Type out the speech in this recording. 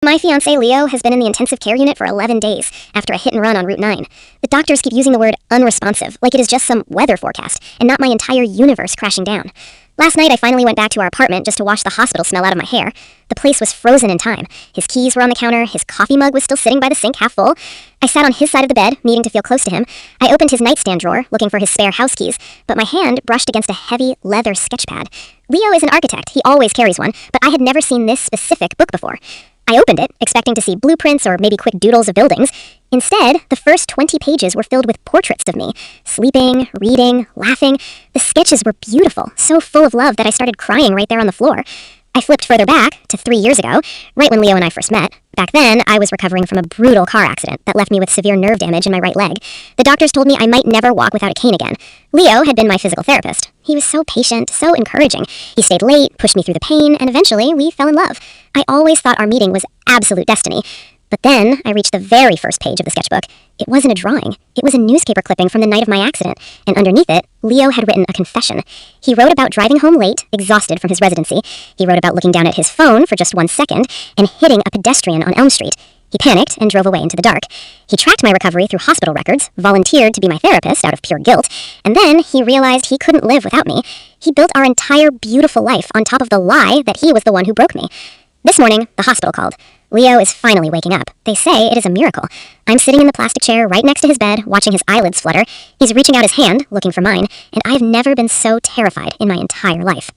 My fiancé Leo has been in the intensive care unit for 11 days after a hit and run on Route 9. The doctors keep using the word unresponsive, like it is just some weather forecast, and not my entire universe crashing down. Last night I finally went back to our apartment just to wash the hospital smell out of my hair. The place was frozen in time. His keys were on the counter, his coffee mug was still sitting by the sink half full. I sat on his side of the bed, needing to feel close to him. I opened his nightstand drawer, looking for his spare house keys, but my hand brushed against a heavy leather sketch pad. Leo is an architect, he always carries one, but I had never seen this specific book before. I opened it, expecting to see blueprints or maybe quick doodles of buildings. Instead, the first 20 pages were filled with portraits of me, sleeping, reading, laughing. The sketches were beautiful, so full of love that I started crying right there on the floor. I flipped further back to 3 years ago, right when Leo and I first met. Back then, I was recovering from a brutal car accident that left me with severe nerve damage in my right leg. The doctors told me I might never walk without a cane again. Leo had been my physical therapist. He was so patient, so encouraging. He stayed late, pushed me through the pain, and eventually we fell in love. I always thought our meeting was absolute destiny. But then I reached the very first page of the sketchbook. It wasn't a drawing. It was a newspaper clipping from the night of my accident, and underneath it, Leo had written a confession. He wrote about driving home late, exhausted from his residency. He wrote about looking down at his phone for just 1 second and hitting a pedestrian on Elm Street. He panicked and drove away into the dark. He tracked my recovery through hospital records, volunteered to be my therapist out of pure guilt, and then he realized he couldn't live without me. He built our entire beautiful life on top of the lie that he was the one who broke me. This morning, the hospital called. Leo is finally waking up. They say it is a miracle. I'm sitting in the plastic chair right next to his bed, watching his eyelids flutter. He's reaching out his hand, looking for mine, and I've never been so terrified in my entire life.